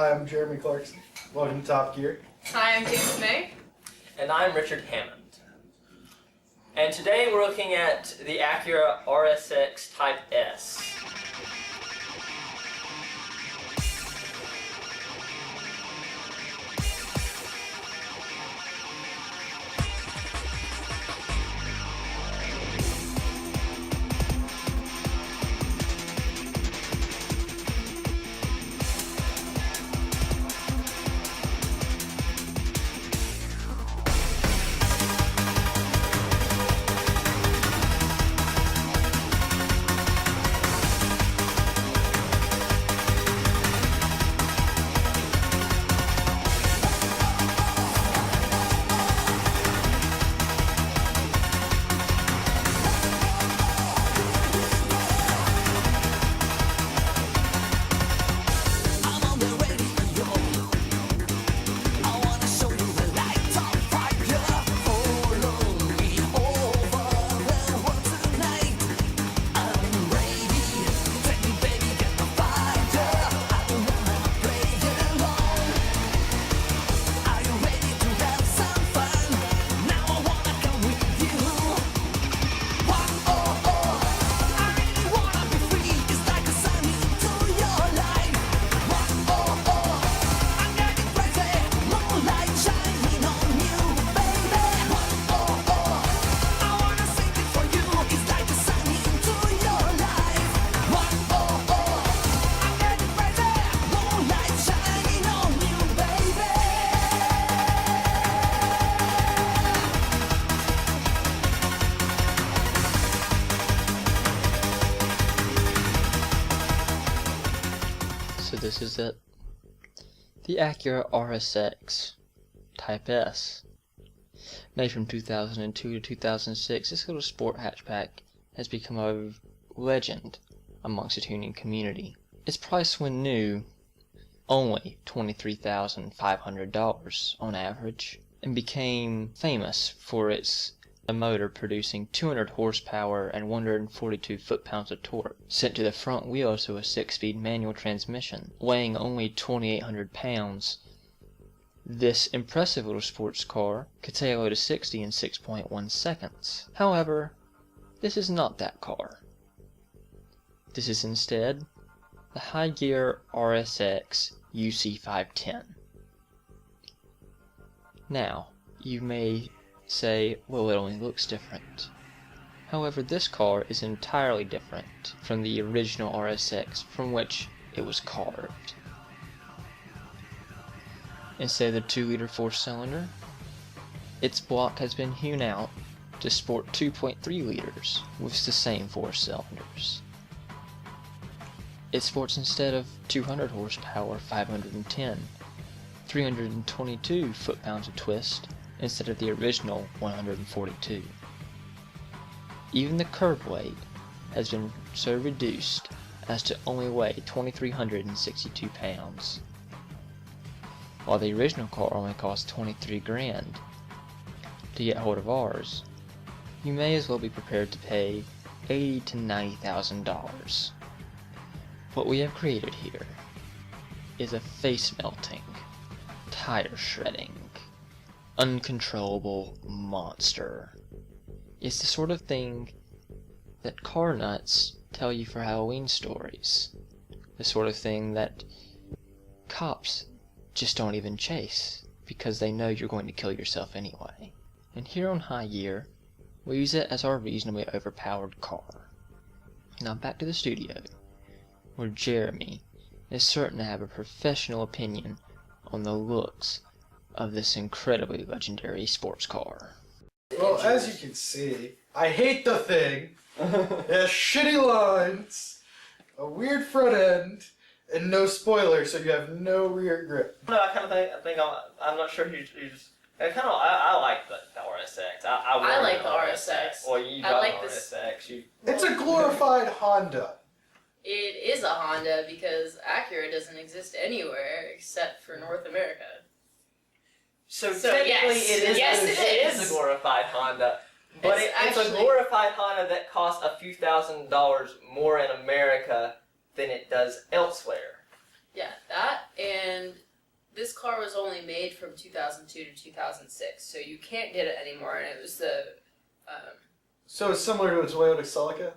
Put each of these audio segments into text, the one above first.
Hi, I'm Jeremy Clarkson. Welcome to Top Gear. Hi, I'm James May. And I'm Richard Hammond. And today we're looking at the Acura RSX Type S. So this is it. The Acura RSX Type S. Made from 2002 to 2006, this little sport hatchback has become a legend amongst the tuning community. Its price when new, only $23,500 on average, and became famous for its motor producing 200 horsepower and 142 foot-pounds of torque, sent to the front wheels of a 6-speed manual transmission, weighing only 2,800 pounds. This impressive little sports car could take a load of 60 in 6.1 seconds. However, this is not that car. This is instead the High Gear RSX UC510. Now, you may say, well, it only looks different. However, this car is entirely different from the original RSX from which it was carved. Instead of the 2-liter 4-cylinder, its block has been hewn out to sport 2.3 liters with the same 4 cylinders. It sports, instead of 200 horsepower, 510, 322 foot-pounds of twist, instead of the original 142. Even the curb weight has been so reduced as to only weigh 2,362 pounds. While the original car only cost 23 grand. To get hold of ours, you may as well be prepared to pay $80,000 to $90,000. What we have created here is a face-melting, tire-shredding, uncontrollable monster. It's the sort of thing that car nuts tell you for Halloween stories. The sort of thing that cops just don't even chase because they know you're going to kill yourself anyway. And here on High Gear, we use it as our reasonably overpowered car. Now back to the studio, where Jeremy is certain to have a professional opinion on the looks of this incredibly legendary sports car. Well, as you can see, I hate the thing. It has shitty lines, a weird front end, and no spoiler, so you have no rear grip. No, I kind of think I'm not sure who's I like the RSX. I like the RSX. Well, you I got like the this. RSX. It's a glorified Honda. It is a Honda because Acura doesn't exist anywhere except for North America. So So, technically, yes. it is a glorified Honda, but it's a glorified Honda that costs a few $1,000s more in America than it does elsewhere. Yeah, that, and this car was only made from 2002 to 2006, so you can't get it anymore, and it was the... So it's similar to a Toyota Celica?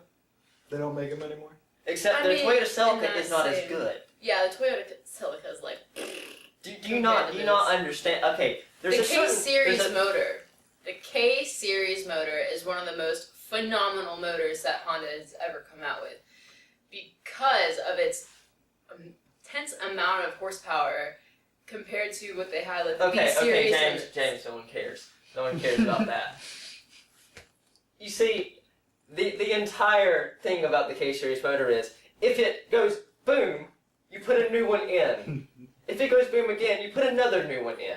They don't make them anymore? Except I the mean, Toyota in Celica that is not as same- good. Yeah, the Toyota Celica is like... Do you not understand? Okay, there's the a certain... K-Series there's a- motor. The K-Series motor is one of the most phenomenal motors that Honda has ever come out with. Because of its intense amount of horsepower compared to what they had with the B-Series. James, no one cares. No one cares about that. You see, the entire thing about the K-Series motor is, if it goes boom, you put a new one in. If it goes boom again, you put another new one in.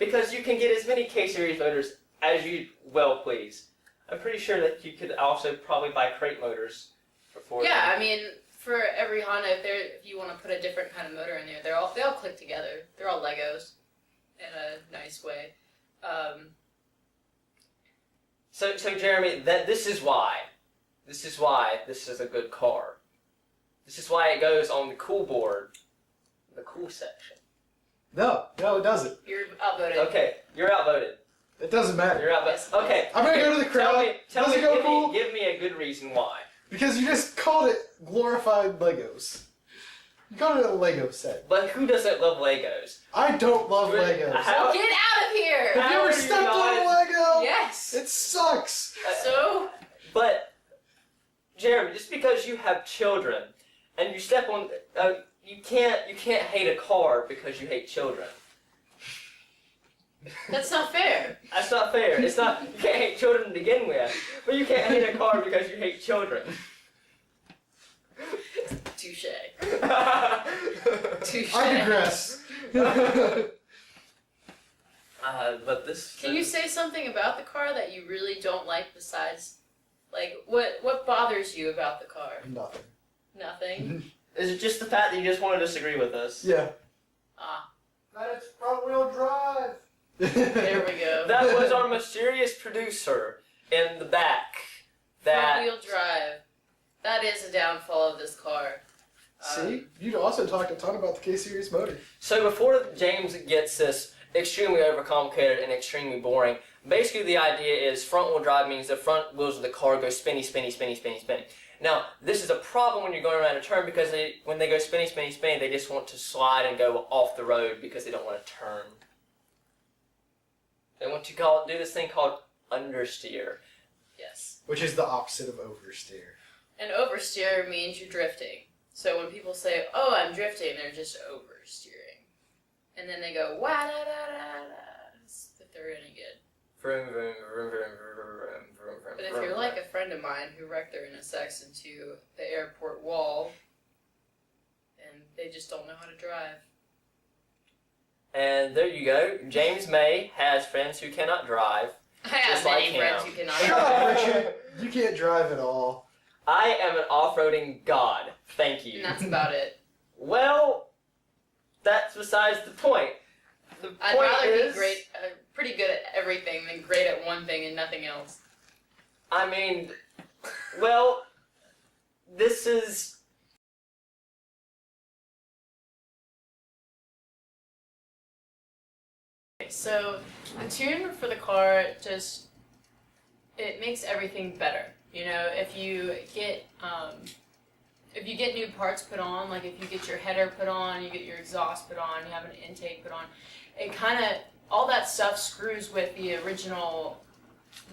Because you can get as many K-Series motors as you well please. I'm pretty sure that you could also probably buy crate motors for Yeah, them. I mean, for every Honda, if you want to put a different kind of motor in there, they all click together. They're all Legos in a nice way. So Jeremy, this is why this is a good car. This is why it goes on the cool board, the cool section. No, it doesn't. You're outvoted. Okay, you're outvoted. It doesn't matter. You're outvoted. Yes. Okay. I'm gonna go to the crowd. Tell Does me, it go cool? give me a good reason why. Because you just called it glorified Legos. You called it a Lego set. But who doesn't love Legos? I don't love Good. Legos. How- Get out of here! Have you How ever are you stepped on a not- Lego? Yes! It sucks. So, But Jeremy, just because you have children and you step on, you can't hate a car because you hate children. that's not fair. That's not fair. It's not. You can't hate children to begin with, but you can't hate a car because you hate children. Touche. Touche. I digress. But this. Can you say something about the car that you really don't like besides, like, what bothers you about the car? Nothing. Nothing? Is it just the fact that you just want to disagree with us? Yeah. Ah, That it's front wheel drive. there we go. That was our mysterious producer in the back. That. Front-wheel drive. That is a downfall of this car. See, you also talked a ton about the K-Series motor. So before James gets this extremely overcomplicated and extremely boring, basically the idea is front wheel drive means the front wheels of the car go spinny, spinny, spinny, spinny, spinny. Now, this is a problem when you're going around a turn because when they go spinny, spinny, spinny, they just want to slide and go off the road because they don't want to turn. They want to do this thing called understeer. Yes. Which is the opposite of oversteer. And oversteer means you're drifting. So when people say, "Oh, I'm drifting," they're just oversteering. And then they go, "Wah da da da da," if they're any good. Vroom, vroom, vroom, vroom, vroom, vroom, vroom, But if vroom, you're vroom. like a friend of mine who wrecked their NSX into the airport wall, and they just don't know how to drive. And there you go. James May has friends who cannot drive. I have Just like many friends him. who cannot Shut drive. up, Richard. You can't drive at all. I am an off-roading god. Thank you. And that's about it. Well, that's besides the point. The I'd point rather is, be great, pretty good at everything than great at one thing and nothing else. I mean, well, this is. So the tune for the car just it makes everything better. You know, if you get new parts put on, like if you get your header put on, you get your exhaust put on, you have an intake put on, it kind of all that stuff screws with the original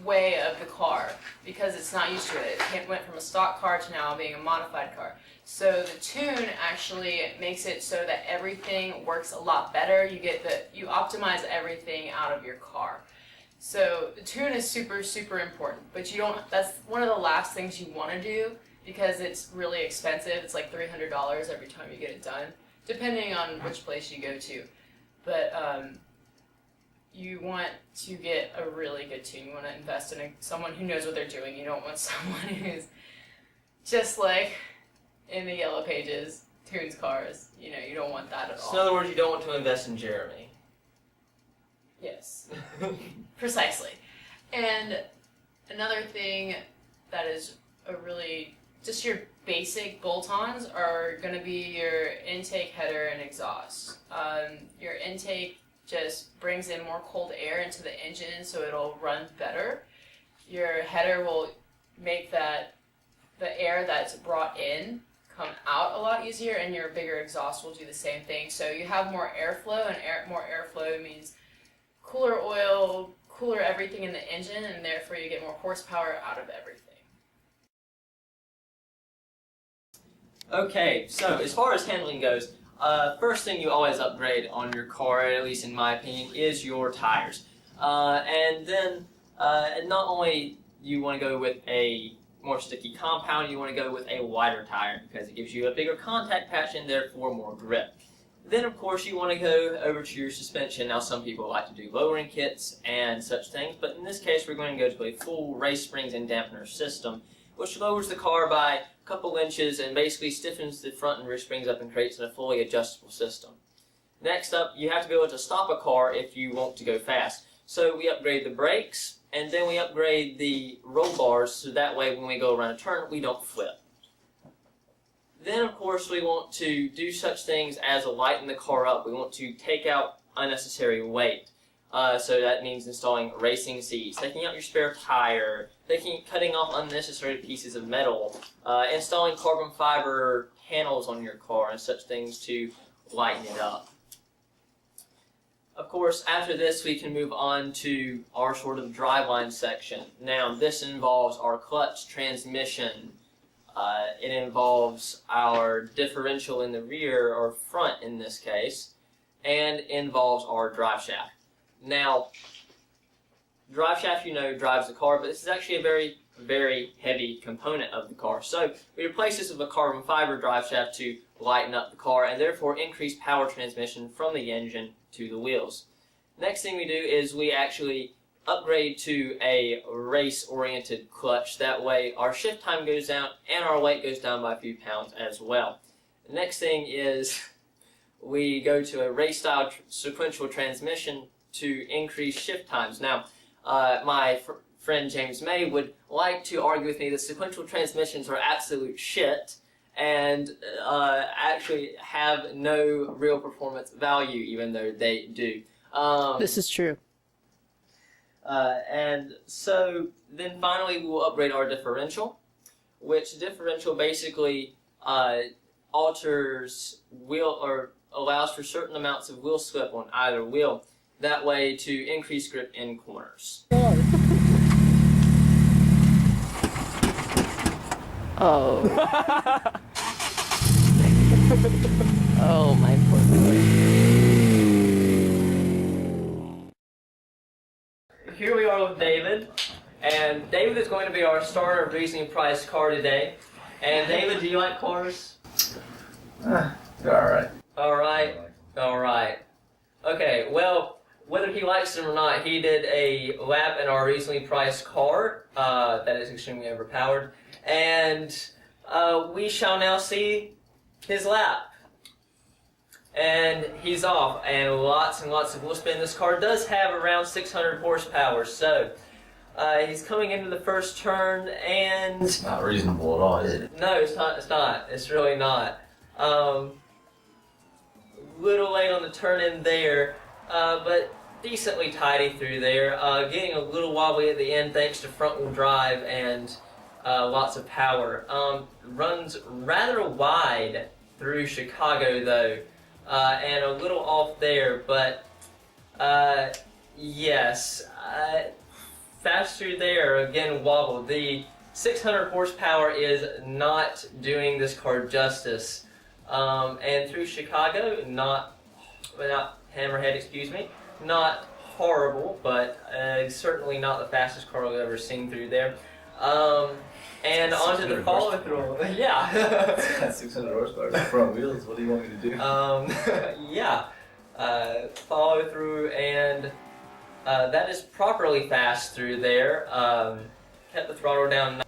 way of the car because it's not used to it. It went from a stock car to now being a modified car. So the tune actually makes it so that everything works a lot better. You optimize everything out of your car. So the tune is super, super important, but that's one of the last things you want to do because it's really expensive. It's like $300 every time you get it done, depending on which place you go to. But you want to get a really good tune. You want to invest in someone who knows what they're doing. You don't want someone who's just like in the yellow pages, tunes cars. You know, you don't want that at So in all. other words, you don't want to invest in Jeremy. Yes, precisely. And another thing that is a really, just your basic bolt-ons are going to be your intake, header, and exhaust. Your intake just brings in more cold air into the engine so it'll run better. Your header will make the air that's brought in come out a lot easier, and your bigger exhaust will do the same thing. So you have more airflow, and more airflow means cooler oil, cooler everything in the engine, and therefore you get more horsepower out of everything. Okay, so as far as handling goes, first thing you always upgrade on your car, at least in my opinion, is your tires. And then not only you want to go with a more sticky compound, you want to go with a wider tire because it gives you a bigger contact patch and therefore more grip. Then of course you want to go over to your suspension. Now some people like to do lowering kits and such things, but in this case we're going to go to a full race springs and dampener system, which lowers the car by a couple inches and basically stiffens the front and rear springs up and creates a fully adjustable system. Next up, you have to be able to stop a car if you want to go fast. So we upgrade the brakes, and then we upgrade the roll bars so that way when we go around a turn, we don't flip. Then, of course, we want to do such things as lighten the car up. We want to take out unnecessary weight. So that means installing racing seats, taking out your spare tire, cutting off unnecessary pieces of metal, installing carbon fiber panels on your car and such things to lighten it up. Of course, after this, we can move on to our sort of driveline section. Now, this involves our clutch, transmission. It involves our differential in the rear, or front in this case, and involves our drive shaft. Now, drive shaft, you know, drives the car, but this is actually a very, very heavy component of the car. So we replace this with a carbon fiber drive shaft to lighten up the car and therefore increase power transmission from the engine to the wheels. Next thing we do is we actually upgrade to a race-oriented clutch. That way our shift time goes down and our weight goes down by a few pounds as well. The next thing is we go to a race-style sequential transmission to increase shift times. Now, my friend James May would like to argue with me that sequential transmissions are absolute shit and actually have no real performance value, even though they do. This is true. And so then finally we will upgrade our differential, which differential basically alters wheel or allows for certain amounts of wheel slip on either wheel. That way to increase grip in corners. Oh. Oh, my poor boy. Here we are with David, and David is going to be our starter of reasonably priced car today. And David, do you like cars? Alright. Alright. Okay, well, whether he likes them or not, he did a lap in our reasonably priced car that is extremely overpowered, and we shall now see his lap. And he's off, and lots of wheel spin. This car does have around 600 horsepower, so he's coming into the first turn, and It's not reasonable at all, is it? no, it's not. It's really not. Little late on the turn in there, but decently tidy through there. Getting a little wobbly at the end thanks to front-wheel drive and lots of power. Runs rather wide through Chicago though, and a little off there, but yes, fast through there, again wobbled. The 600 horsepower is not doing this car justice. And through Chicago, not Hammerhead, excuse me, not horrible, but certainly not the fastest car I've ever seen through there. And onto the follow-through. Yeah. It's got 600 horsepower. Front wheels, what do you want me to do? Yeah. Follow-through, and that is properly fast through there. Kept the throttle down.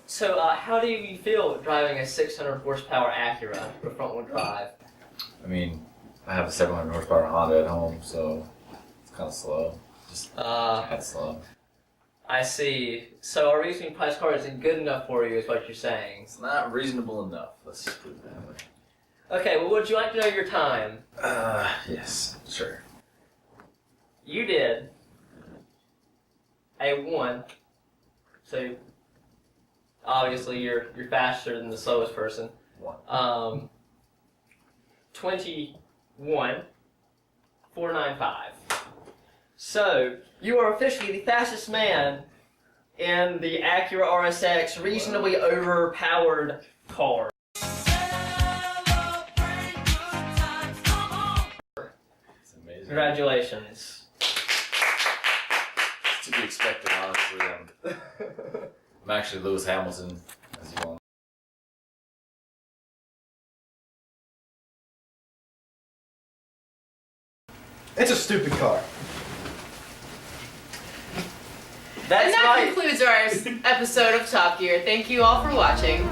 So, how do you feel driving a 600 horsepower Acura with front-wheel drive? I mean, I have a 700 horsepower Honda at home, so it's kind of slow. Just kind of slow. I see. So a reasonably priced car isn't good enough for you, is what you're saying. It's not reasonable enough. Let's just put it that way. Okay, well, would you like to know your time? Yes, sure. You did a 1. So obviously you're faster than the slowest person. 1. 21,495. So you are officially the fastest man in the Acura RSX reasonably overpowered car. It's amazing. Congratulations. It's to be expected, honestly. I'm actually Lewis Hamilton, as you all know. It's a stupid car. That's And that right. concludes our episode of Top Gear. Thank you all for watching.